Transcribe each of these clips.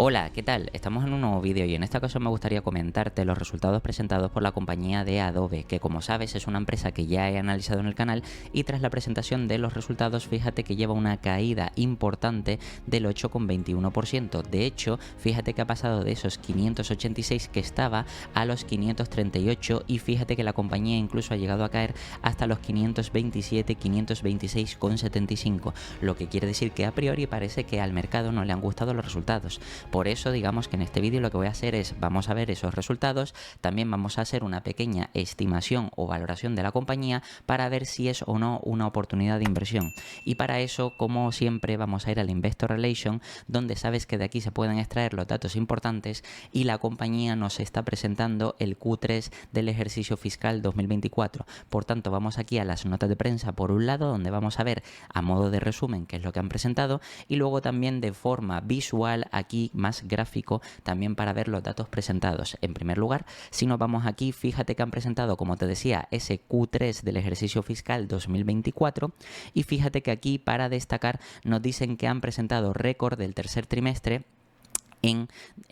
Hola, ¿qué tal? Estamos en un nuevo vídeo y en esta ocasión me gustaría comentarte los resultados presentados por la compañía de Adobe, que como sabes es una empresa que ya he analizado en el canal y tras la presentación de los resultados fíjate que lleva una caída importante del 8,21%. De hecho, fíjate que ha pasado de esos 586 que estaba a los 538 y fíjate que la compañía incluso ha llegado a caer hasta los 527, 526,75, lo que quiere decir que a priori parece que al mercado no le han gustado los resultados. Por eso digamos que en este vídeo lo que voy a hacer es, vamos a ver esos resultados, también vamos a hacer una pequeña estimación o valoración de la compañía para ver si es o no una oportunidad de inversión. Y para eso, como siempre, vamos a ir al Investor Relation, donde sabes que de aquí se pueden extraer los datos importantes y la compañía nos está presentando el Q3 del ejercicio fiscal 2024. Por tanto, vamos aquí a las notas de prensa por un lado, donde vamos a ver a modo de resumen qué es lo que han presentado y luego también de forma visual aquí más gráfico también para ver los datos presentados. En primer lugar, si nos vamos aquí, fíjate que han presentado, como te decía, ese Q3 del ejercicio fiscal 2024 y fíjate que aquí para destacar nos dicen que han presentado récord del tercer trimestre en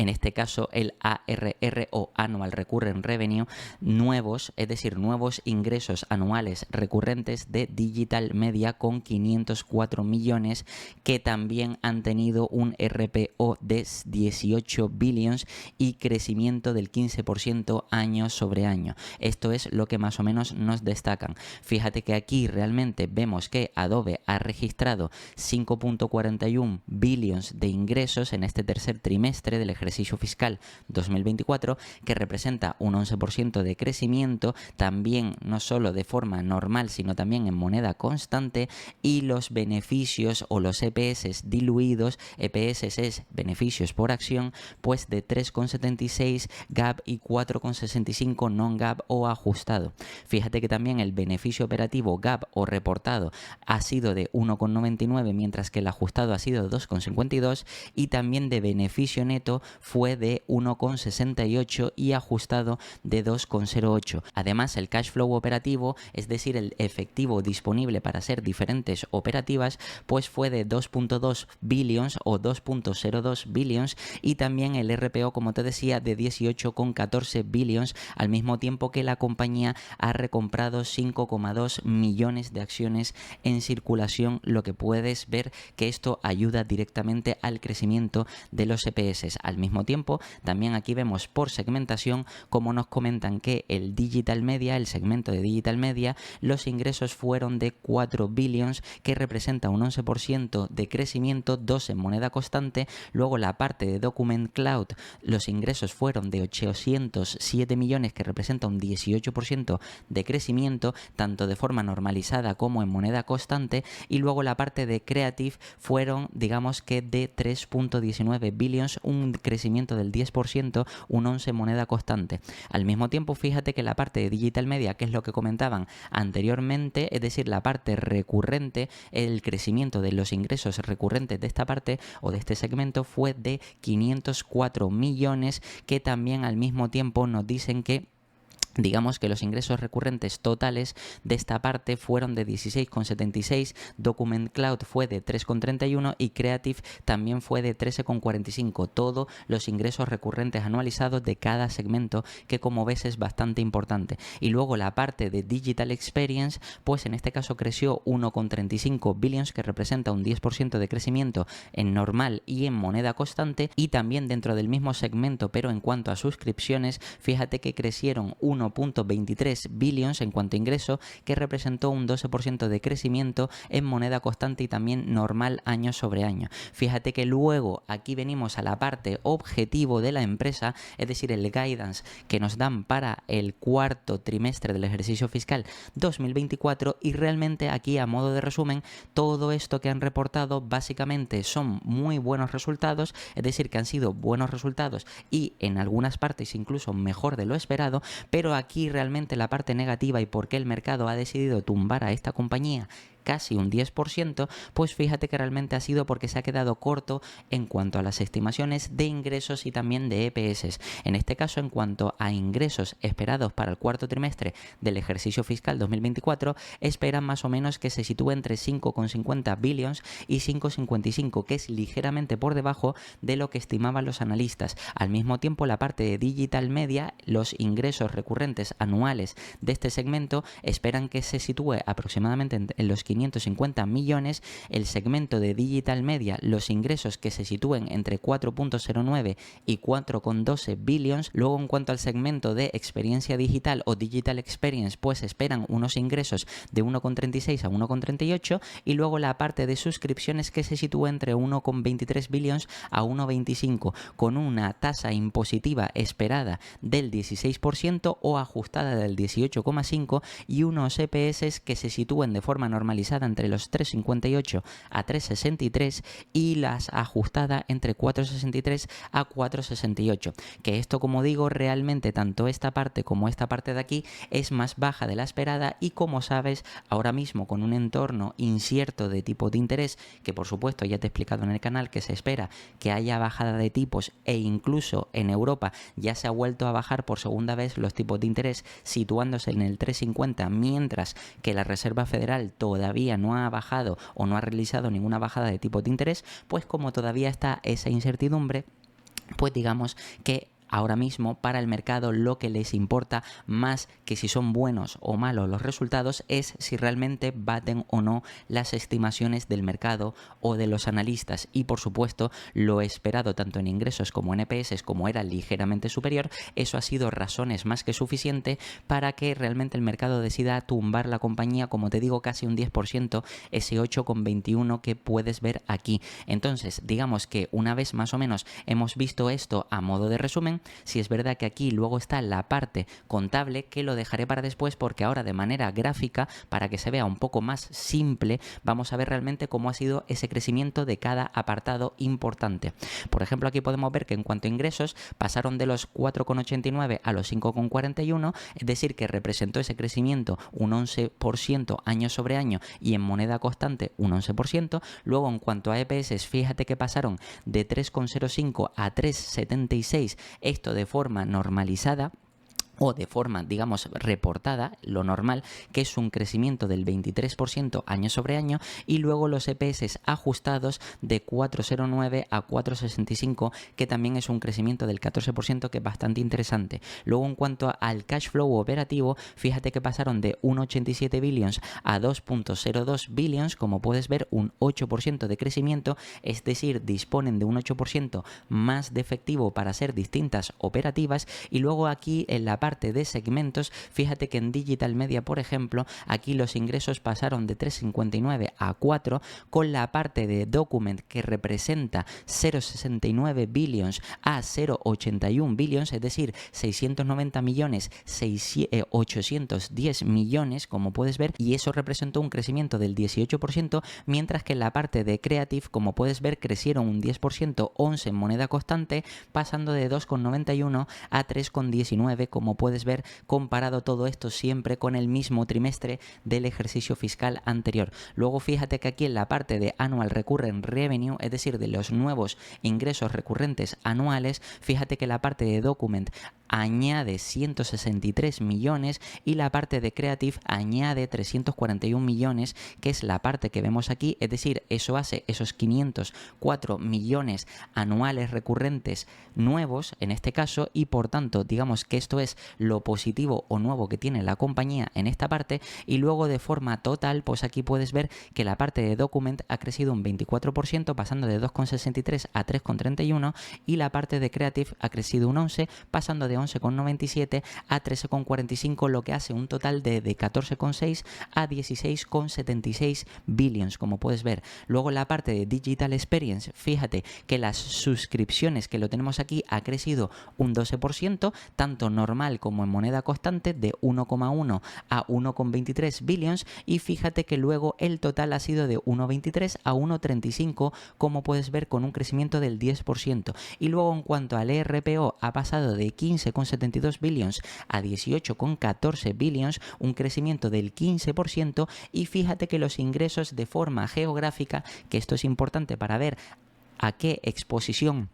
este caso el ARR o Annual Recurrent Revenue nuevos, es decir, nuevos ingresos anuales recurrentes de Digital Media con 504 millones que también han tenido un RPO de 18 billions y crecimiento del 15% año sobre año. Esto es lo que más o menos nos destacan. Fíjate que aquí realmente vemos que Adobe ha registrado 5.41 billions de ingresos en este tercer trimestre del ejercicio fiscal 2024, que representa un 11% de crecimiento, también no solo de forma normal, sino también en moneda constante, y los beneficios o los EPS diluidos, EPS es beneficios por acción, pues de 3,76 GAAP y 4,65 non-GAAP o ajustado. Fíjate que también el beneficio operativo GAAP o reportado ha sido de 1,99, mientras que el ajustado ha sido de 2,52 y también de beneficio neto fue de 1,68 y ajustado de 2,08. Además, el cash flow operativo, es decir, el efectivo disponible para hacer diferentes operativas, pues fue de 2.2 billions o 2.02 billions y también el RPO, como te decía, de 18,14 billions, al mismo tiempo que la compañía ha recomprado 5,2 millones de acciones en circulación, lo que puedes ver que esto ayuda directamente al crecimiento de los EPS. Al mismo tiempo, también aquí vemos por segmentación como nos comentan que el Digital Media, el segmento de Digital Media, los ingresos fueron de 4 billions, que representa un 11% de crecimiento, 2 en moneda constante. Luego la parte de Document Cloud, los ingresos fueron de 807 millones, que representa un 18% de crecimiento, tanto de forma normalizada como en moneda constante. Y luego la parte de Creative fueron, digamos que de 3.19 billions, un crecimiento del 10%, un 11 en moneda constante. Al mismo tiempo, fíjate que la parte de Digital Media, que es lo que comentaban anteriormente, es decir, la parte recurrente, el crecimiento de los ingresos recurrentes de esta parte o de este segmento fue de 504 millones, que también al mismo tiempo nos dicen que digamos que los ingresos recurrentes totales de esta parte fueron de 16,76, Document Cloud fue de 3,31 y Creative también fue de 13,45. Todos los ingresos recurrentes anualizados de cada segmento, que como ves es bastante importante. Y luego la parte de Digital Experience, pues en este caso creció 1,35 billions, que representa un 10% de crecimiento en normal y en moneda constante. Y también dentro del mismo segmento, pero en cuanto a suscripciones, fíjate que crecieron 1,23 billions en cuanto a ingreso, que representó un 12% de crecimiento en moneda constante y también normal año sobre año. Fíjate que luego aquí venimos a la parte objetivo de la empresa, es decir, el guidance que nos dan para el cuarto trimestre del ejercicio fiscal 2024, y realmente aquí, a modo de resumen, todo esto que han reportado básicamente son muy buenos resultados, es decir, que han sido buenos resultados y en algunas partes incluso mejor de lo esperado, pero aquí realmente la parte negativa y por qué el mercado ha decidido tumbar a esta compañía casi un 10%, pues fíjate que realmente ha sido porque se ha quedado corto en cuanto a las estimaciones de ingresos y también de EPS. En este caso, en cuanto a ingresos esperados para el cuarto trimestre del ejercicio fiscal 2024, esperan más o menos que se sitúe entre 5,50 billions y 5,55, que es ligeramente por debajo de lo que estimaban los analistas. Al mismo tiempo, la parte de Digital Media, los ingresos recurrentes anuales de este segmento esperan que se sitúe aproximadamente en los 550 millones. El segmento de Digital Media, los ingresos que se sitúen entre 4,09 y 4,12 billions. Luego, en cuanto al segmento de experiencia digital o Digital Experience, pues esperan unos ingresos de 1,36 a 1,38, y luego la parte de suscripciones que se sitúa entre 1,23 billions a 1,25, con una tasa impositiva esperada del 16% o ajustada del 18,5 y unos EPS que se sitúen de forma normalizada entre los 3,58 a 3,63 y las ajustada entre 4,63 a 4,68, que esto, como digo, realmente tanto esta parte como esta parte de aquí es más baja de la esperada, y como sabes, ahora mismo con un entorno incierto de tipos de interés, que por supuesto ya te he explicado en el canal que se espera que haya bajada de tipos, e incluso en Europa ya se ha vuelto a bajar por segunda vez los tipos de interés, situándose en el 3,50, mientras que la Reserva Federal todavía no ha bajado o no ha realizado ninguna bajada de tipos de interés, pues como todavía está esa incertidumbre, pues digamos que ahora mismo para el mercado lo que les importa más que si son buenos o malos los resultados es si realmente baten o no las estimaciones del mercado o de los analistas, y por supuesto lo esperado tanto en ingresos como en EPS, como era ligeramente superior, eso ha sido razones más que suficiente para que realmente el mercado decida tumbar la compañía, como te digo, casi un 10%, ese 8,21 que puedes ver aquí. Entonces, digamos que una vez más o menos hemos visto esto a modo de resumen, si es verdad que aquí luego está la parte contable, que lo dejaré para después, porque ahora de manera gráfica, para que se vea un poco más simple, vamos a ver realmente cómo ha sido ese crecimiento de cada apartado importante. Por ejemplo, aquí podemos ver que en cuanto a ingresos pasaron de los 4,89 a los 5,41, es decir, que representó ese crecimiento un 11% año sobre año, y en moneda constante un 11%. Luego, en cuanto a EPS, fíjate que pasaron de 3,05 a 3,76, esto de forma normalizada o de forma, digamos, reportada, lo normal, que es un crecimiento del 23% año sobre año, y luego los EPS ajustados de 4,09 a 4,65, que también es un crecimiento del 14%, que es bastante interesante. Luego, en cuanto al cash flow operativo, fíjate que pasaron de 1,87 billions a 2,02 billions, como puedes ver, un 8% de crecimiento, es decir, disponen de un 8% más de efectivo para hacer distintas operativas. Y luego aquí en la parte de segmentos, fíjate que en Digital Media, por ejemplo, aquí los ingresos pasaron de 3,59 a 4, con la parte de Document que representa 0,69 billions a 0,81 billions, es decir, 690 millones, 810 millones, como puedes ver, y eso representó un crecimiento del 18%, mientras que en la parte de Creative, como puedes ver, crecieron un 10%, 11 en moneda constante, pasando de 2,91 a 3,19, como puedes ver, comparado todo esto siempre con el mismo trimestre del ejercicio fiscal anterior. Luego fíjate que aquí en la parte de Annual Recurrent Revenue, es decir, de los nuevos ingresos recurrentes anuales, fíjate que la parte de Document añade 163 millones y la parte de Creative añade 341 millones, que es la parte que vemos aquí, es decir, eso hace esos 504 millones anuales recurrentes nuevos en este caso, y por tanto digamos que esto es lo positivo o nuevo que tiene la compañía en esta parte. Y luego de forma total, pues aquí puedes ver que la parte de Document ha crecido un 24%, pasando de 2,63 a 3,31, y la parte de Creative ha crecido un 11, pasando de 11,97 a 13,45, lo que hace un total de 14,6 a 16,76 billions, como puedes ver. Luego la parte de Digital Experience, fíjate que las suscripciones, que lo tenemos aquí, ha crecido un 12%, tanto normal total como en moneda constante de 1,1 a 1,23 billions, y fíjate que luego el total ha sido de 1,23 a 1,35, como puedes ver, con un crecimiento del 10%. Y luego en cuanto al ERPO ha pasado de 15,72 billions a 18,14 billions, un crecimiento del 15%. Y fíjate que los ingresos de forma geográfica, que esto es importante para ver a qué exposición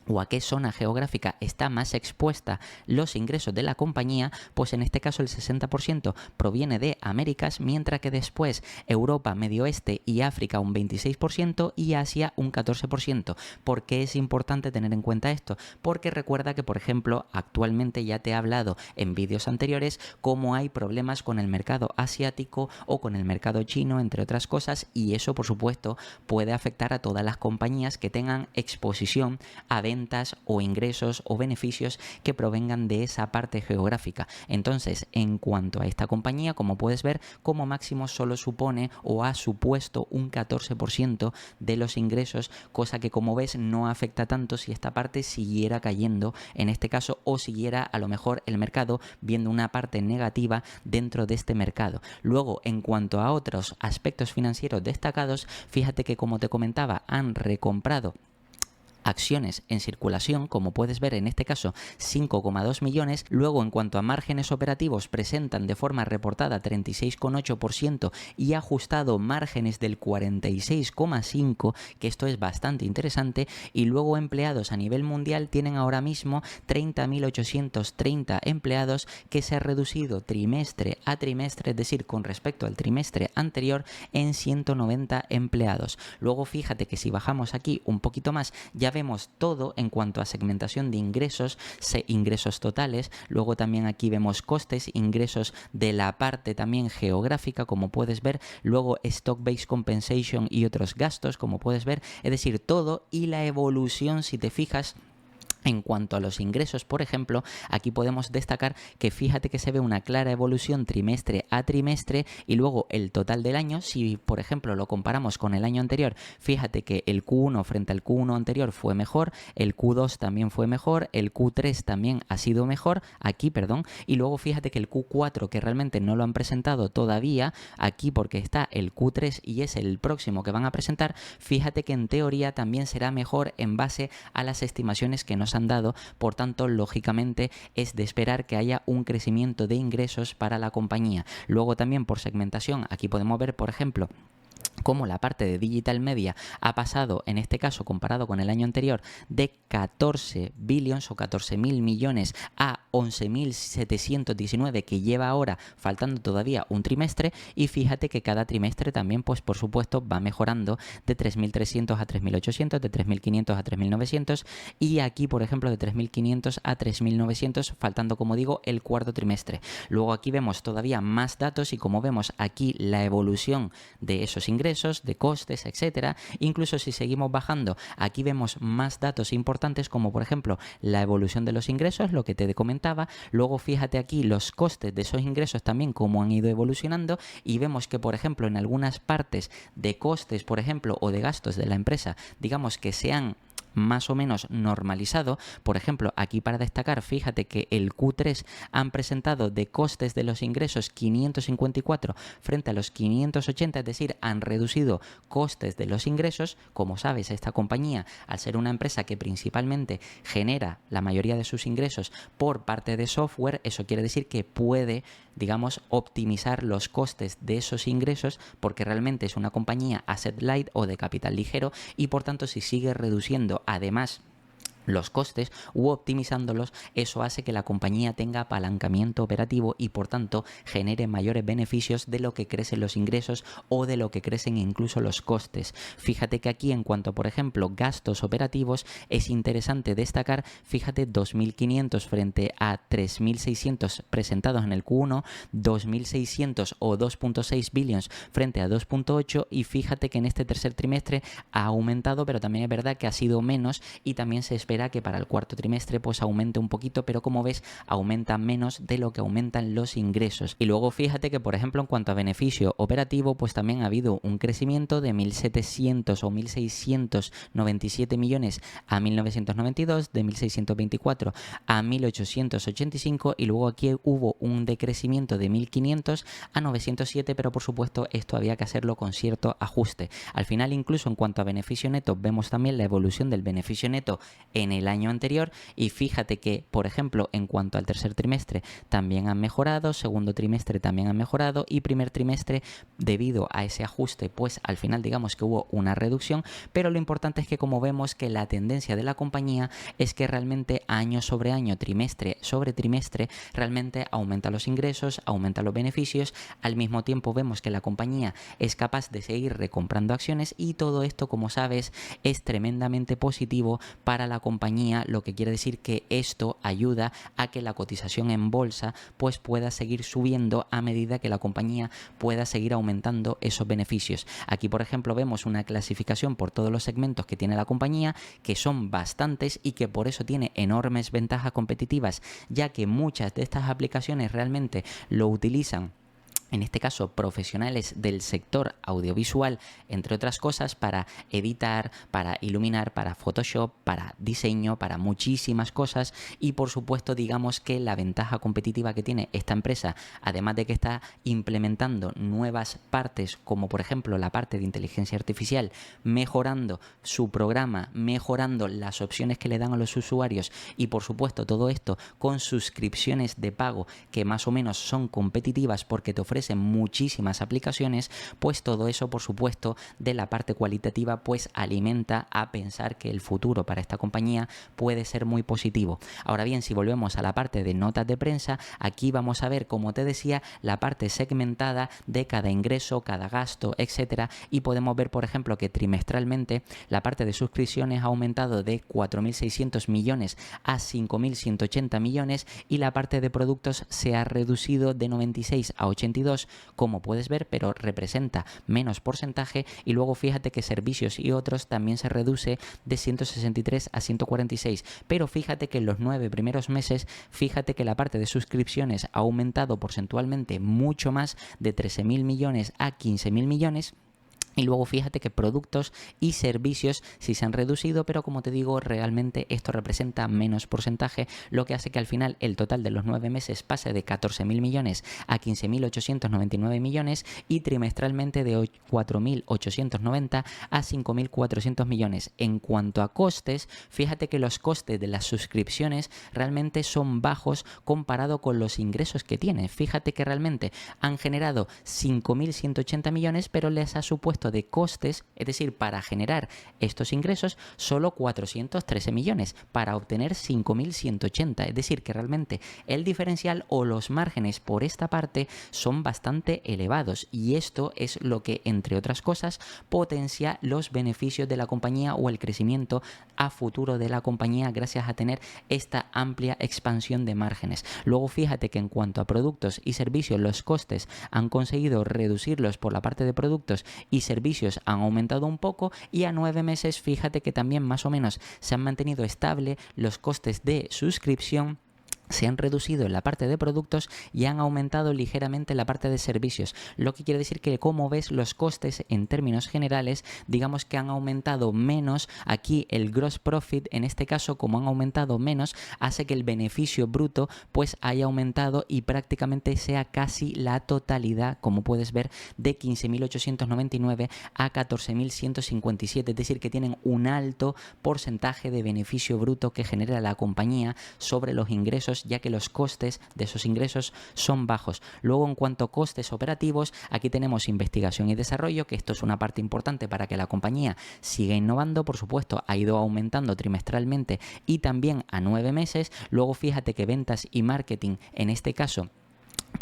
o a qué zona geográfica está más expuesta los ingresos de la compañía, pues en este caso el 60% proviene de Américas, mientras que después Europa, Medio Oeste y África un 26% y Asia un 14%. ¿Por qué es importante tener en cuenta esto? Porque recuerda que, por ejemplo, actualmente ya te he hablado en vídeos anteriores cómo hay problemas con el mercado asiático o con el mercado chino, entre otras cosas, y eso por supuesto puede afectar a todas las compañías que tengan exposición a ventas o ingresos o beneficios que provengan de esa parte geográfica. Entonces, en cuanto a esta compañía, como puedes ver, como máximo solo supone o ha supuesto un 14% de los ingresos, cosa que, como ves, no afecta tanto si esta parte siguiera cayendo en este caso, o siguiera a lo mejor el mercado viendo una parte negativa dentro de este mercado. Luego, en cuanto a otros aspectos financieros destacados, fíjate que, como te comentaba, han recomprado acciones en circulación, como puedes ver en este caso 5,2 millones. Luego, en cuanto a márgenes operativos, presentan de forma reportada 36,8% y ajustado márgenes del 46,5%, que esto es bastante interesante. Y luego empleados a nivel mundial tienen ahora mismo 30.830 empleados, que se ha reducido trimestre a trimestre, es decir, con respecto al trimestre anterior, en 190 empleados. Luego fíjate que si bajamos aquí un poquito más, ya vemos todo en cuanto a segmentación de ingresos, ingresos totales. Luego también aquí vemos costes, ingresos de la parte también geográfica, como puedes ver. Luego stock-based compensation y otros gastos, como puedes ver. Es decir, todo, y la evolución, si te fijas. En cuanto a los ingresos, por ejemplo, aquí podemos destacar que fíjate que se ve una clara evolución trimestre a trimestre, y luego el total del año, si por ejemplo lo comparamos con el año anterior, fíjate que el Q1 frente al Q1 anterior fue mejor, el Q2 también fue mejor, el Q3 también ha sido mejor, y luego fíjate que el Q4, que realmente no lo han presentado todavía aquí porque está el Q3 y es el próximo que van a presentar, fíjate que en teoría también será mejor en base a las estimaciones que nos han dado. Por tanto, lógicamente es de esperar que haya un crecimiento de ingresos para la compañía. Luego también por segmentación, aquí podemos ver, por ejemplo, cómo la parte de Digital Media ha pasado, en este caso comparado con el año anterior, de 14 billions o 14.000 millones a 11.719 que lleva ahora, faltando todavía un trimestre. Y fíjate que cada trimestre también, pues por supuesto, va mejorando de 3.300 a 3.800, de 3.500 a 3.900, y aquí, por ejemplo, de 3.500 a 3.900, faltando, como digo, el cuarto trimestre. Luego aquí vemos todavía más datos, y como vemos aquí la evolución de esos ingresos, de costes, etcétera. Incluso si seguimos bajando, aquí vemos más datos importantes, como por ejemplo la evolución de los ingresos, lo que te comentaba. Luego fíjate aquí los costes de esos ingresos también, cómo han ido evolucionando, y vemos que, por ejemplo, en algunas partes de costes, por ejemplo, o de gastos de la empresa, digamos que se han más o menos normalizado. Por ejemplo, aquí para destacar, fíjate que el Q3 han presentado de costes de los ingresos 554 frente a los 580, es decir, han reducido costes de los ingresos. Como sabes, esta compañía, al ser una empresa que principalmente genera la mayoría de sus ingresos por parte de software, eso quiere decir que puede, digamos, optimizar los costes de esos ingresos, porque realmente es una compañía asset light o de capital ligero, y por tanto si sigue reduciendo además los costes u optimizándolos, eso hace que la compañía tenga apalancamiento operativo y por tanto genere mayores beneficios de lo que crecen los ingresos o de lo que crecen incluso los costes. Fíjate que aquí, en cuanto por ejemplo gastos operativos, es interesante destacar, fíjate, 2.500 frente a 3.600 presentados en el Q1, 2.600 o 2.6 billions frente a 2.8, y fíjate que en este tercer trimestre ha aumentado, pero también es verdad que ha sido menos, y también se espera espera que para el cuarto trimestre pues aumente un poquito, pero como ves aumenta menos de lo que aumentan los ingresos. Y luego fíjate que, por ejemplo, en cuanto a beneficio operativo, pues también ha habido un crecimiento de 1.700 o 1.697 millones a 1.992, de 1.624 a 1.885, y luego aquí hubo un decrecimiento de 1.500 a 907, pero por supuesto esto había que hacerlo con cierto ajuste. Al final, incluso en cuanto a beneficio neto, vemos también la evolución del beneficio neto en el año anterior, y fíjate que, por ejemplo, en cuanto al tercer trimestre también han mejorado, segundo trimestre también han mejorado, y primer trimestre, debido a ese ajuste, pues al final digamos que hubo una reducción, pero lo importante es que, como vemos, que la tendencia de la compañía es que realmente año sobre año, trimestre sobre trimestre, realmente aumenta los ingresos, aumenta los beneficios. Al mismo tiempo vemos que la compañía es capaz de seguir recomprando acciones, y todo esto, como sabes, es tremendamente positivo para la compañía, lo que quiere decir que esto ayuda a que la cotización en bolsa pues pueda seguir subiendo a medida que la compañía pueda seguir aumentando esos beneficios. Aquí, por ejemplo, vemos una clasificación por todos los segmentos que tiene la compañía, que son bastantes y que por eso tiene enormes ventajas competitivas, ya que muchas de estas aplicaciones realmente lo utilizan, en este caso profesionales del sector audiovisual, entre otras cosas, para editar, para iluminar, para Photoshop, para diseño, para muchísimas cosas. Y por supuesto, digamos que la ventaja competitiva que tiene esta empresa, además de que está implementando nuevas partes, como por ejemplo la parte de inteligencia artificial, mejorando su programa, mejorando las opciones que le dan a los usuarios, y por supuesto todo esto con suscripciones de pago que más o menos son competitivas porque te ofrecen muchísimas aplicaciones, pues todo eso, por supuesto, de la parte cualitativa, pues alimenta a pensar que el futuro para esta compañía puede ser muy positivo. Ahora bien, si volvemos a la parte de notas de prensa, aquí vamos a ver, como te decía, la parte segmentada de cada ingreso, cada gasto, etcétera, y podemos ver, por ejemplo, que trimestralmente la parte de suscripciones ha aumentado de 4.600 millones a 5.180 millones, y la parte de productos se ha reducido de 96 a 82, como puedes ver, pero representa menos porcentaje. Y luego fíjate que servicios y otros también se reduce de 163 a 146, pero fíjate que en los 9 primeros meses, fíjate que la parte de suscripciones ha aumentado porcentualmente mucho más, de 13.000 millones a 15.000 millones. Y luego fíjate que productos y servicios sí se han reducido, pero como te digo, realmente esto representa menos porcentaje, lo que hace que al final el total de los 9 meses pase de 14.000 millones a 15.899 millones, y trimestralmente de 4.890 a 5.400 millones. En cuanto a costes, fíjate que los costes de las suscripciones realmente son bajos comparado con los ingresos que tienen. Fíjate que realmente han generado 5.180 millones, pero les ha supuesto de costes, es decir, para generar estos ingresos, solo 413 millones para obtener 5.180. Es decir, que realmente el diferencial o los márgenes por esta parte son bastante elevados, y esto es lo que, entre otras cosas, potencia los beneficios de la compañía o el crecimiento a futuro de la compañía gracias a tener esta amplia expansión de márgenes. Luego fíjate que en cuanto a productos y servicios, los costes han conseguido reducirlos por la parte de productos, y servicios han aumentado un poco, y a 9 meses fíjate que también más o menos se han mantenido estable los costes de suscripción, se han reducido en la parte de productos y han aumentado ligeramente la parte de servicios, lo que quiere decir que, como ves, los costes en términos generales, digamos que han aumentado menos. Aquí el gross profit, en este caso, como han aumentado menos, hace que el beneficio bruto pues haya aumentado y prácticamente sea casi la totalidad, como puedes ver, de 15.899 a 14.157, es decir, que tienen un alto porcentaje de beneficio bruto que genera la compañía sobre los ingresos, ya que los costes de esos ingresos son bajos. Luego, en cuanto a costes operativos, aquí tenemos investigación y desarrollo, que esto es una parte importante para que la compañía siga innovando. Por supuesto, ha ido aumentando trimestralmente y también a 9 meses. Luego fíjate que ventas y marketing, en este caso,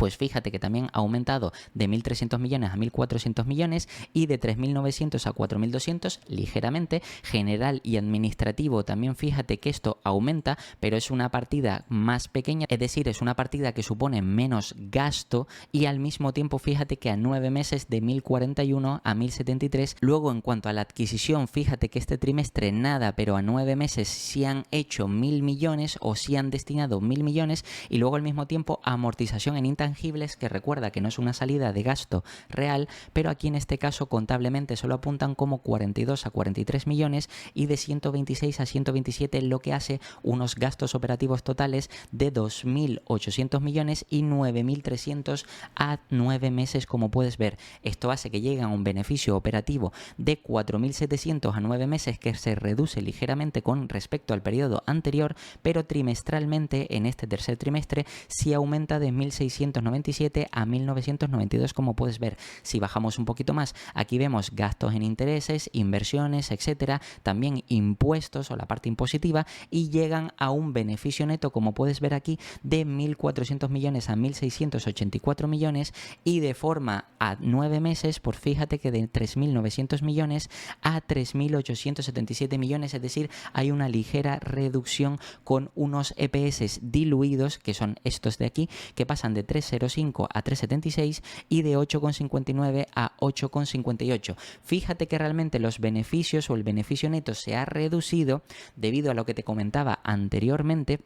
Pues fíjate que también ha aumentado de 1.300 millones a 1.400 millones y de 3.900 a 4.200 ligeramente. General y administrativo también fíjate que esto aumenta, pero es una partida más pequeña, es decir, es una partida que supone menos gasto y al mismo tiempo fíjate que a 9 meses de 1.041 a 1.073. Luego en cuanto a la adquisición, fíjate que este trimestre nada, pero a 9 meses sí han hecho 1.000 millones o sí han destinado 1.000 millones y luego al mismo tiempo amortización en intangibles, que recuerda que no es una salida de gasto real, pero aquí en este caso contablemente solo apuntan como 42 a 43 millones y de 126 a 127, lo que hace unos gastos operativos totales de 2.800 millones y 9.300 a 9 meses, como puedes ver. Esto hace que lleguen a un beneficio operativo de 4.700 a 9 meses, que se reduce ligeramente con respecto al periodo anterior, pero trimestralmente en este tercer trimestre sí aumenta de 1.697 a 1.992, como puedes ver. Si bajamos un poquito más, aquí vemos gastos en intereses, inversiones, etcétera, también impuestos o la parte impositiva, y llegan a un beneficio neto, como puedes ver aquí, de 1.400 millones a 1.684 millones y de forma a 9 meses, pues fíjate que de 3.900 millones a 3.877 millones, es decir, hay una ligera reducción con unos EPS diluidos, que son estos de aquí, que pasan de 3.05 a 3.76 y de 8.59 a 8.58. Fíjate que realmente los beneficios o el beneficio neto se ha reducido debido a lo que te comentaba anteriormente,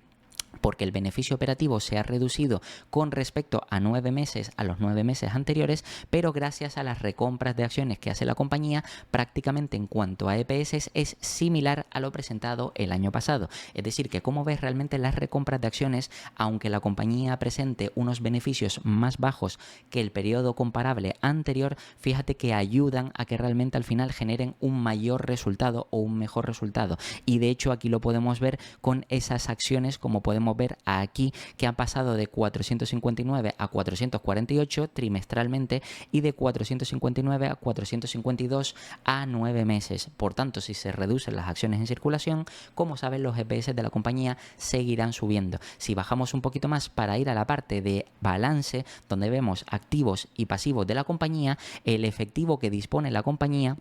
porque el beneficio operativo se ha reducido con respecto a 9 meses, a los 9 meses anteriores, pero gracias a las recompras de acciones que hace la compañía, prácticamente en cuanto a EPS es similar a lo presentado el año pasado. Es decir, que como ves, realmente las recompras de acciones, aunque la compañía presente unos beneficios más bajos que el periodo comparable anterior, fíjate que ayudan a que realmente al final generen un mayor resultado o un mejor resultado. Y de hecho aquí lo podemos ver con esas acciones, como podemos ver aquí, que han pasado de 459 a 448 trimestralmente y de 459 a 452 a 9 meses. Por tanto, si se reducen las acciones en circulación, como saben, los EPS de la compañía seguirán subiendo. Si bajamos un poquito más para ir a la parte de balance, donde vemos activos y pasivos de la compañía, el efectivo que dispone la compañía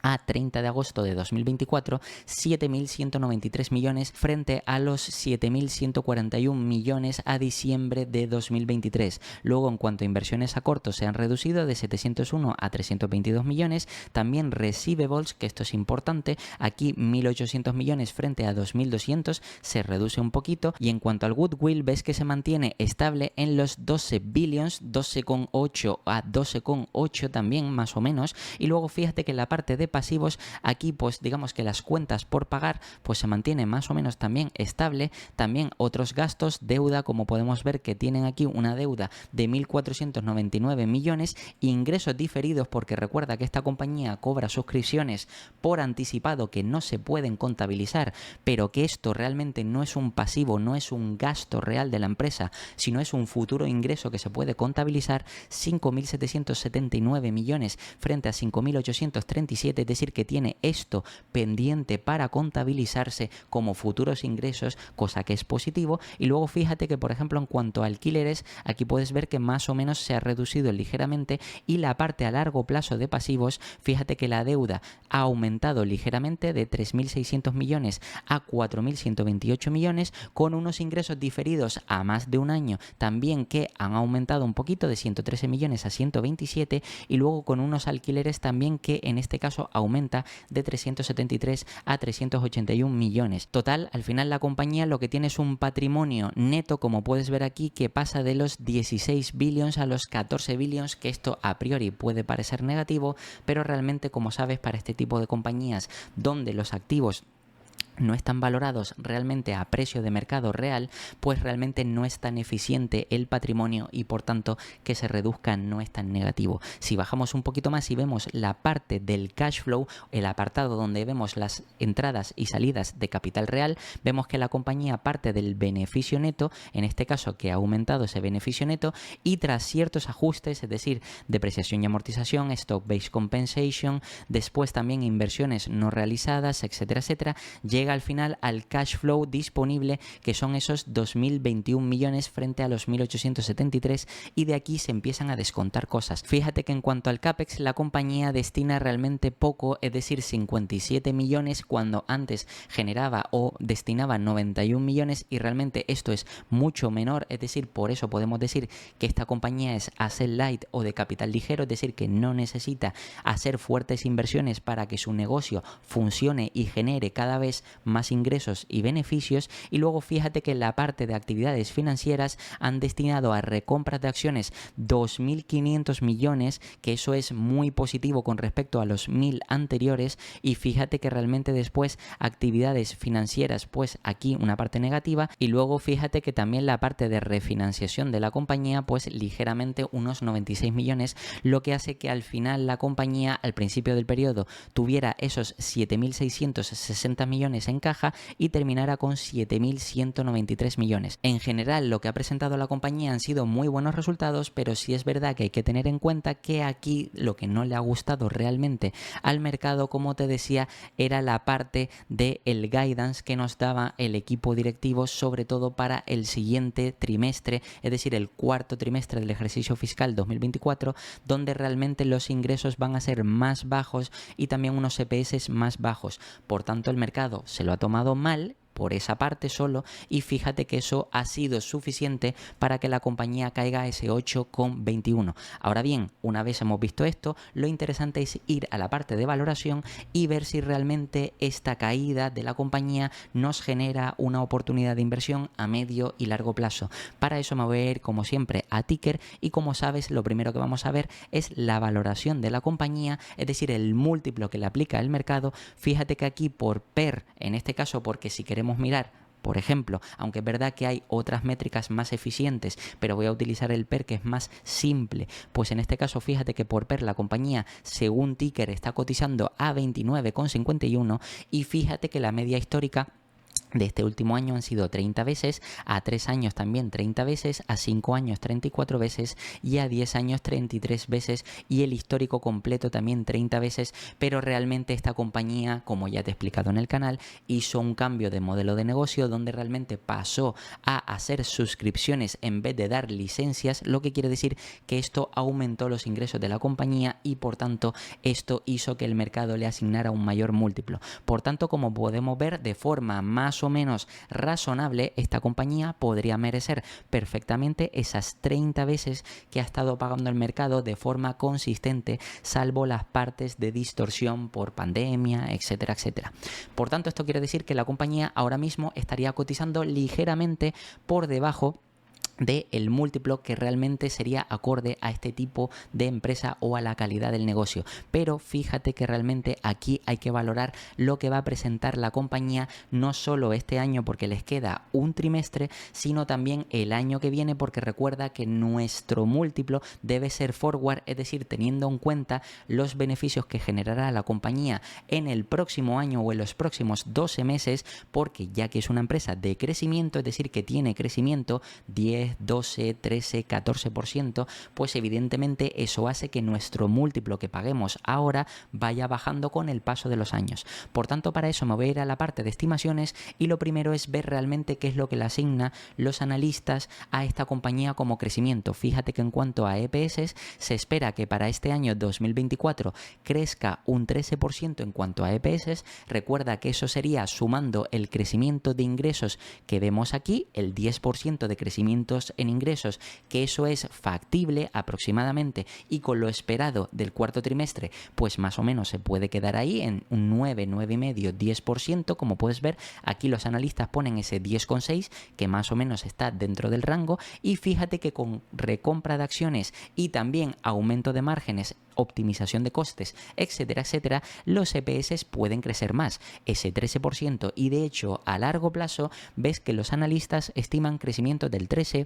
a 30 de agosto de 2024, 7.193 millones frente a los 7.141 millones a diciembre de 2023. Luego, en cuanto a inversiones a corto, se han reducido de 701 a 322 millones. También receivables, que esto es importante, aquí 1.800 millones frente a 2.200, se reduce un poquito. Y en cuanto al goodwill, ves que se mantiene estable en los 12 billions, 12,8 a 12,8 también, más o menos. Y luego fíjate que en la parte de pasivos, aquí pues digamos que las cuentas por pagar pues se mantiene más o menos también estable. También otros gastos, deuda, como podemos ver que tienen aquí una deuda de 1.499 millones, ingresos diferidos, porque recuerda que esta compañía cobra suscripciones por anticipado que no se pueden contabilizar, pero que esto realmente no es un pasivo, no es un gasto real de la empresa, sino es un futuro ingreso que se puede contabilizar. 5.779 millones frente a 5.837, es decir, que tiene esto pendiente para contabilizarse como futuros ingresos, cosa que es positivo. Y luego fíjate que, por ejemplo, en cuanto a alquileres, aquí puedes ver que más o menos se ha reducido ligeramente, y la parte a largo plazo de pasivos, fíjate que la deuda ha aumentado ligeramente de 3.600 millones a 4.128 millones, con unos ingresos diferidos a más de un año también que han aumentado un poquito de 113 millones a 127, y luego con unos alquileres también que en este caso aumenta de 373 a 381 millones. Total, al final la compañía lo que tiene es un patrimonio neto, como puedes ver aquí, que pasa de los 16 billions a los 14 billions, que esto a priori puede parecer negativo, pero realmente, como sabes, para este tipo de compañías donde los activos no están valorados realmente a precio de mercado real, pues realmente no es tan eficiente el patrimonio, y por tanto que se reduzca no es tan negativo. Si bajamos un poquito más y vemos la parte del cash flow, el apartado donde vemos las entradas y salidas de capital real, vemos que la compañía parte del beneficio neto, en este caso que ha aumentado ese beneficio neto, y tras ciertos ajustes, es decir, depreciación y amortización, stock-based compensation, después también inversiones no realizadas, etcétera, etcétera, llega llega al final al cash flow disponible, que son esos 2.021 millones frente a los 1.873, y de aquí se empiezan a descontar cosas. Fíjate que en cuanto al CAPEX, la compañía destina realmente poco, es decir, 57 millones cuando antes generaba o destinaba 91 millones, y realmente esto es mucho menor, es decir, por eso podemos decir que esta compañía es asset light o de capital ligero, es decir, que no necesita hacer fuertes inversiones para que su negocio funcione y genere cada vez más ingresos y beneficios. Y luego fíjate que en la parte de actividades financieras han destinado a recompras de acciones 2.500 millones, que eso es muy positivo con respecto a los 1.000 anteriores. Y fíjate que realmente después actividades financieras, pues aquí una parte negativa, y luego fíjate que también la parte de refinanciación de la compañía, pues ligeramente unos 96 millones, lo que hace que al final la compañía al principio del periodo tuviera esos 7.660 millones en caja y terminara con 7.193 millones. En general, lo que ha presentado la compañía han sido muy buenos resultados, pero sí es verdad que hay que tener en cuenta que aquí lo que no le ha gustado realmente al mercado, como te decía, era la parte del guidance que nos daba el equipo directivo, sobre todo para el siguiente trimestre, es decir, el cuarto trimestre del ejercicio fiscal 2024, donde realmente los ingresos van a ser más bajos y también unos EPS más bajos. Por tanto, el mercado se lo ha tomado mal por esa parte solo, y fíjate que eso ha sido suficiente para que la compañía caiga a ese 8,21. Ahora bien, una vez hemos visto esto, lo interesante es ir a la parte de valoración y ver si realmente esta caída de la compañía nos genera una oportunidad de inversión a medio y largo plazo. Para eso me voy a ir, como siempre, a Ticker, y como sabes, lo primero que vamos a ver es la valoración de la compañía, es decir, el múltiplo que le aplica el mercado. Fíjate que aquí por PER, en este caso, porque si queremos mirar, por ejemplo, aunque es verdad que hay otras métricas más eficientes, pero voy a utilizar el PER, que es más simple, pues en este caso fíjate que por PER la compañía, según Ticker, está cotizando a 29,51, y fíjate que la media histórica de este último año han sido 30 veces, a 3 años también 30 veces, a 5 años 34 veces y a 10 años 33 veces, y el histórico completo también 30 veces. Pero realmente esta compañía, como ya te he explicado en el canal, hizo un cambio de modelo de negocio donde realmente pasó a hacer suscripciones en vez de dar licencias, lo que quiere decir que esto aumentó los ingresos de la compañía y por tanto esto hizo que el mercado le asignara un mayor múltiplo. Por tanto, como podemos ver, de forma más o menos razonable, esta compañía podría merecer perfectamente esas 30 veces que ha estado pagando el mercado de forma consistente, salvo las partes de distorsión por pandemia, etcétera, etcétera. Por tanto, esto quiere decir que la compañía ahora mismo estaría cotizando ligeramente por debajo del múltiplo que realmente sería acorde a este tipo de empresa o a la calidad del negocio. Pero fíjate que realmente aquí hay que valorar lo que va a presentar la compañía, no solo este año porque les queda un trimestre, sino también el año que viene, porque recuerda que nuestro múltiplo debe ser forward, es decir, teniendo en cuenta los beneficios que generará la compañía en el próximo año o en los próximos 12 meses, porque ya que es una empresa de crecimiento, es decir, que tiene crecimiento 10, 12, 13, 14%, pues evidentemente eso hace que nuestro múltiplo que paguemos ahora vaya bajando con el paso de los años. Por tanto, para eso me voy a ir a la parte de estimaciones, y lo primero es ver realmente qué es lo que le asigna los analistas a esta compañía como crecimiento. Fíjate que en cuanto a EPS, se espera que para este año 2024 crezca un 13% en cuanto a EPS. Recuerda que eso sería sumando el crecimiento de ingresos que vemos aquí, el 10% de crecimiento en ingresos, que eso es factible aproximadamente, y con lo esperado del cuarto trimestre, pues más o menos se puede quedar ahí en un 9, 9,5, 10%. Como puedes ver, aquí los analistas ponen ese 10,6, que más o menos está dentro del rango, y fíjate que con recompra de acciones y también aumento de márgenes, optimización de costes, etcétera, etcétera, los EPS pueden crecer más, ese 13%, y de hecho a largo plazo ves que los analistas estiman crecimiento del 13,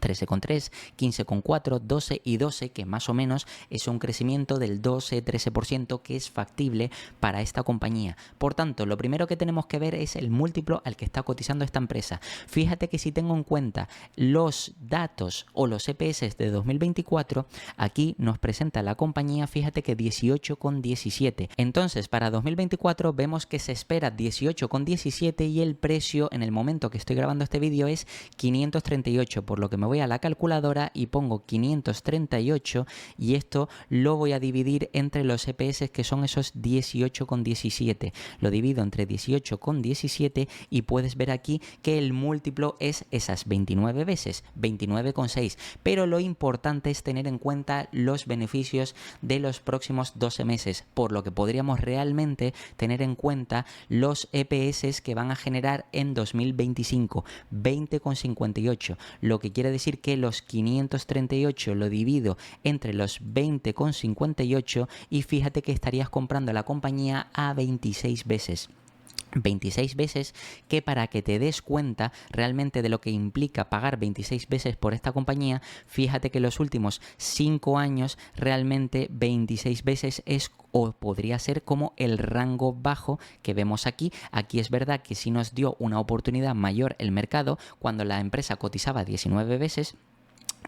13,3, 15,4, 12 y 12, que más o menos es un crecimiento del 12-13% que es factible para esta compañía. Por tanto, lo primero que tenemos que ver es el múltiplo al que está cotizando esta empresa. Fíjate que si tengo en cuenta los datos o los EPS de 2024, aquí nos presenta la compañía, fíjate que 18,17. Entonces, para 2024 vemos que se espera 18,17 y el precio en el momento que estoy grabando este vídeo es 538, por lo que me voy a la calculadora y pongo 538 y esto lo voy a dividir entre los EPS, que son esos 18,17. Lo divido entre 18,17 y puedes ver aquí que el múltiplo es esas 29 veces, 29,6. Pero lo importante es tener en cuenta los beneficios de los próximos 12 meses, por lo que podríamos realmente tener en cuenta los EPS que van a generar en 2025, 20,58, lo que quiere decir que los 538 lo divido entre los 20,58 y fíjate que estarías comprando la compañía a 26 veces. 26 veces, que para que te des cuenta realmente de lo que implica pagar 26 veces por esta compañía, fíjate que los últimos 5 años realmente 26 veces es o podría ser como el rango bajo que vemos aquí. Aquí es verdad que sí nos dio una oportunidad mayor el mercado cuando la empresa cotizaba 19 veces,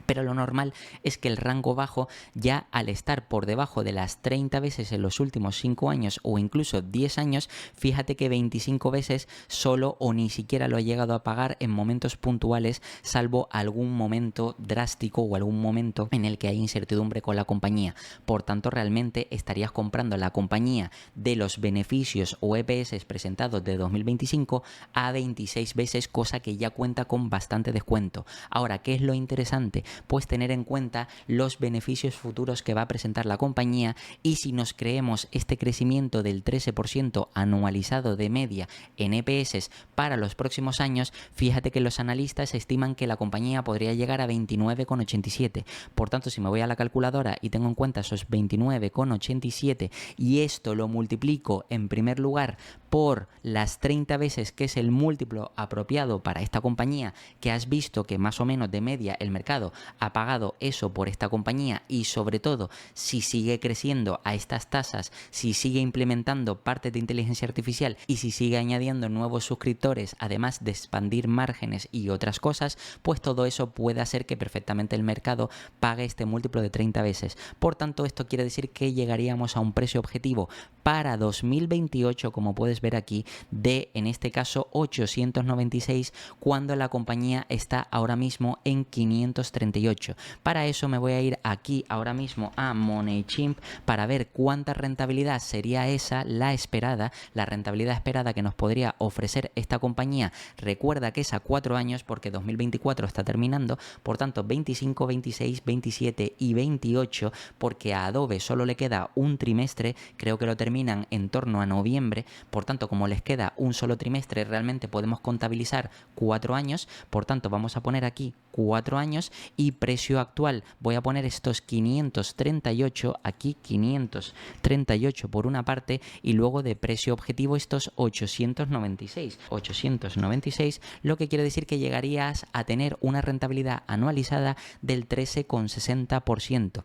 pero lo normal es que el rango bajo, ya al estar por debajo de las 30 veces en los últimos 5 años o incluso 10 años, fíjate que 25 veces solo o ni siquiera lo ha llegado a pagar en momentos puntuales, salvo algún momento drástico o algún momento en el que hay incertidumbre con la compañía. Por tanto, realmente estarías comprando la compañía de los beneficios o EPS presentados de 2025 a 26 veces, cosa que ya cuenta con bastante descuento. Ahora, ¿qué es lo interesante? Pues tener en cuenta los beneficios futuros que va a presentar la compañía, y si nos creemos este crecimiento del 13% anualizado de media en EPS para los próximos años, fíjate que los analistas estiman que la compañía podría llegar a 29,87. Por tanto, si me voy a la calculadora y tengo en cuenta esos 29,87 y esto lo multiplico en primer lugar por las 30 veces, que es el múltiplo apropiado para esta compañía, que has visto que más o menos de media el mercado ha pagado eso por esta compañía, y sobre todo si sigue creciendo a estas tasas, si sigue implementando partes de inteligencia artificial y si sigue añadiendo nuevos suscriptores, además de expandir márgenes y otras cosas, pues todo eso puede hacer que perfectamente el mercado pague este múltiplo de 30 veces. Por tanto, esto quiere decir que llegaríamos a un precio objetivo para 2028, como puedes ver aquí, de, en este caso, 896, cuando la compañía está ahora mismo en 538. Para eso me voy a ir aquí ahora mismo a MoneyChimp para ver cuánta rentabilidad sería esa, la esperada, la rentabilidad esperada que nos podría ofrecer esta compañía. Recuerda que es a 4 años porque 2024 está terminando, por tanto 25, 26, 27 y 28, porque a Adobe solo le queda un trimestre, creo que lo terminan en torno a noviembre. Por tanto, como les queda un solo trimestre, realmente podemos contabilizar 4 años. Por tanto, vamos a poner aquí 4 años y precio actual. Voy a poner estos 538, aquí 538 por una parte, y luego de precio objetivo estos 896. 896, lo que quiere decir que llegarías a tener una rentabilidad anualizada del 13,60%.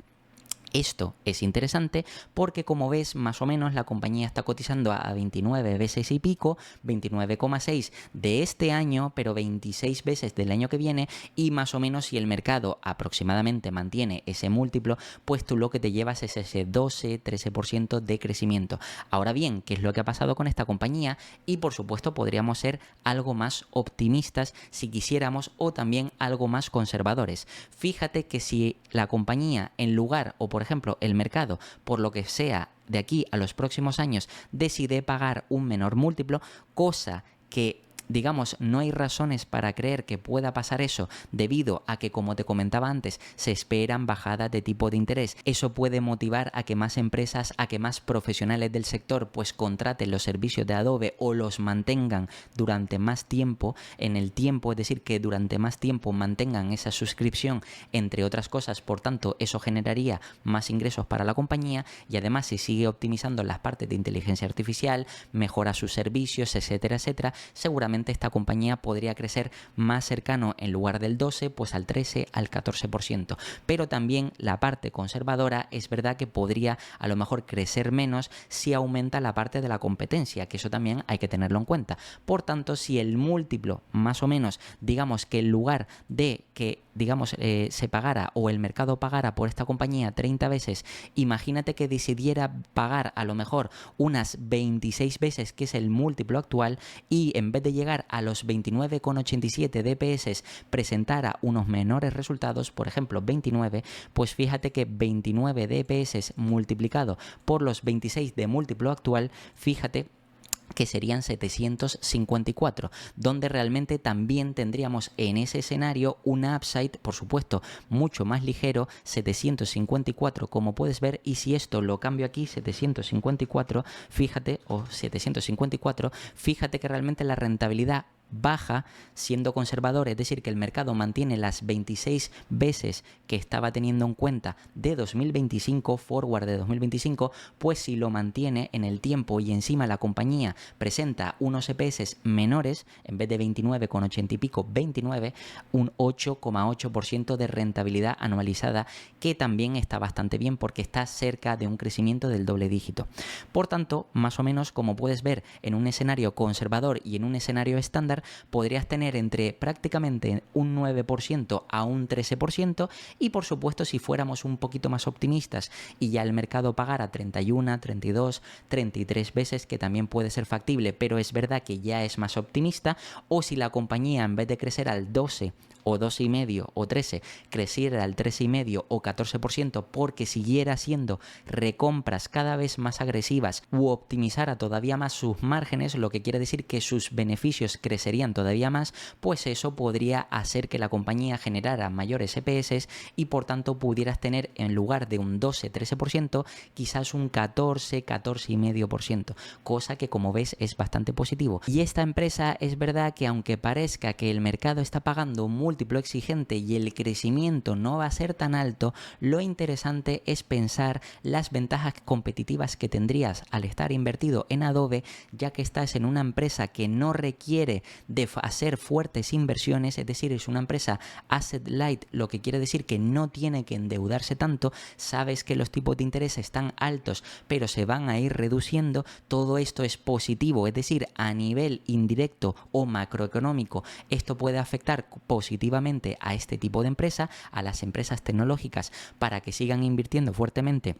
Esto es interesante porque, como ves, más o menos la compañía está cotizando a 29 veces y pico, 29,6 de este año, pero 26 veces del año que viene, y más o menos si el mercado aproximadamente mantiene ese múltiplo, pues tú lo que te llevas es ese 12-13% de crecimiento. Ahora bien, ¿qué es lo que ha pasado con esta compañía? Y por supuesto podríamos ser algo más optimistas si quisiéramos, o también algo más conservadores. Fíjate que si la compañía, en lugar, o por ejemplo el mercado, por lo que sea, de aquí a los próximos años decide pagar un menor múltiplo, cosa que, digamos, no hay razones para creer que pueda pasar eso, debido a que, como te comentaba antes, se esperan bajadas de tipo de interés. Eso puede motivar a que más empresas, a que más profesionales del sector pues contraten los servicios de Adobe o los mantengan durante más tiempo en el tiempo, es decir, que durante más tiempo mantengan esa suscripción, entre otras cosas. Por tanto, eso generaría más ingresos para la compañía, y además, si sigue optimizando las partes de inteligencia artificial, mejora sus servicios, etcétera, etcétera, seguramente realmente esta compañía podría crecer más cercano, en lugar del 12, pues al 13, al 14%. Pero también la parte conservadora es verdad que podría a lo mejor crecer menos si aumenta la parte de la competencia, que eso también hay que tenerlo en cuenta. Por tanto, si el múltiplo, más o menos, digamos que en lugar de que se pagara, o el mercado pagara por esta compañía 30 veces, imagínate que decidiera pagar a lo mejor unas 26 veces, que es el múltiplo actual, y en vez de llegar a los 29,87 DPS presentara unos menores resultados, por ejemplo 29, pues fíjate que 29 DPS multiplicado por los 26 de múltiplo actual, fíjate que serían 754, donde realmente también tendríamos en ese escenario un upside, por supuesto, mucho más ligero, 754, como puedes ver. Y si esto lo cambio aquí, 754, fíjate, o 754, fíjate que realmente la rentabilidad baja siendo conservador, es decir, que el mercado mantiene las 26 veces que estaba teniendo en cuenta de 2025, forward de 2025, pues si lo mantiene en el tiempo y encima la compañía presenta unos EPS menores, en vez de 29,80 y pico, 29, un 8,8% de rentabilidad anualizada, que también está bastante bien porque está cerca de un crecimiento del doble dígito. Por tanto, más o menos, como puedes ver, en un escenario conservador y en un escenario estándar, podrías tener entre prácticamente un 9% a un 13%, y por supuesto, si fuéramos un poquito más optimistas y ya el mercado pagara 31, 32, 33 veces, que también puede ser factible, pero es verdad que ya es más optimista, o si la compañía en vez de crecer al 12 o 2,5 o 13, creciera al 13,5 o 14%, porque siguiera haciendo recompras cada vez más agresivas u optimizara todavía más sus márgenes, lo que quiere decir que sus beneficios crecerían todavía más, pues eso podría hacer que la compañía generara mayores EPS y por tanto pudieras tener, en lugar de un 12-13%, quizás un 14-14,5%, cosa que, como ves, es bastante positivo. Y esta empresa, es verdad que aunque parezca que el mercado está pagando un múltiplo exigente y el crecimiento no va a ser tan alto, lo interesante es pensar las ventajas competitivas que tendrías al estar invertido en Adobe, ya que estás en una empresa que no requiere de hacer fuertes inversiones, es decir, es una empresa asset light, lo que quiere decir que no tiene que endeudarse tanto, sabes que los tipos de interés están altos pero se van a ir reduciendo. Todo esto es positivo, es decir, a nivel indirecto o macroeconómico, esto puede afectar positivamente a este tipo de empresa, a las empresas tecnológicas, para que sigan invirtiendo fuertemente,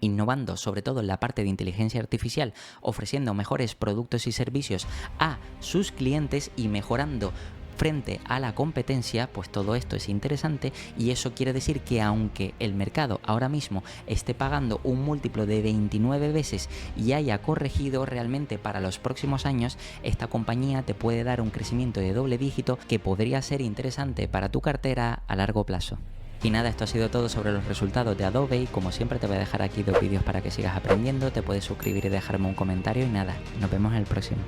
innovando sobre todo en la parte de inteligencia artificial, ofreciendo mejores productos y servicios a sus clientes y mejorando frente a la competencia. Pues todo esto es interesante, y eso quiere decir que aunque el mercado ahora mismo esté pagando un múltiplo de 29 veces y haya corregido, realmente para los próximos años esta compañía te puede dar un crecimiento de doble dígito que podría ser interesante para tu cartera a largo plazo. Y nada, esto ha sido todo sobre los resultados de Adobe, y como siempre te voy a dejar aquí 2 vídeos para que sigas aprendiendo. Te puedes suscribir y dejarme un comentario, y nada, nos vemos en el próximo.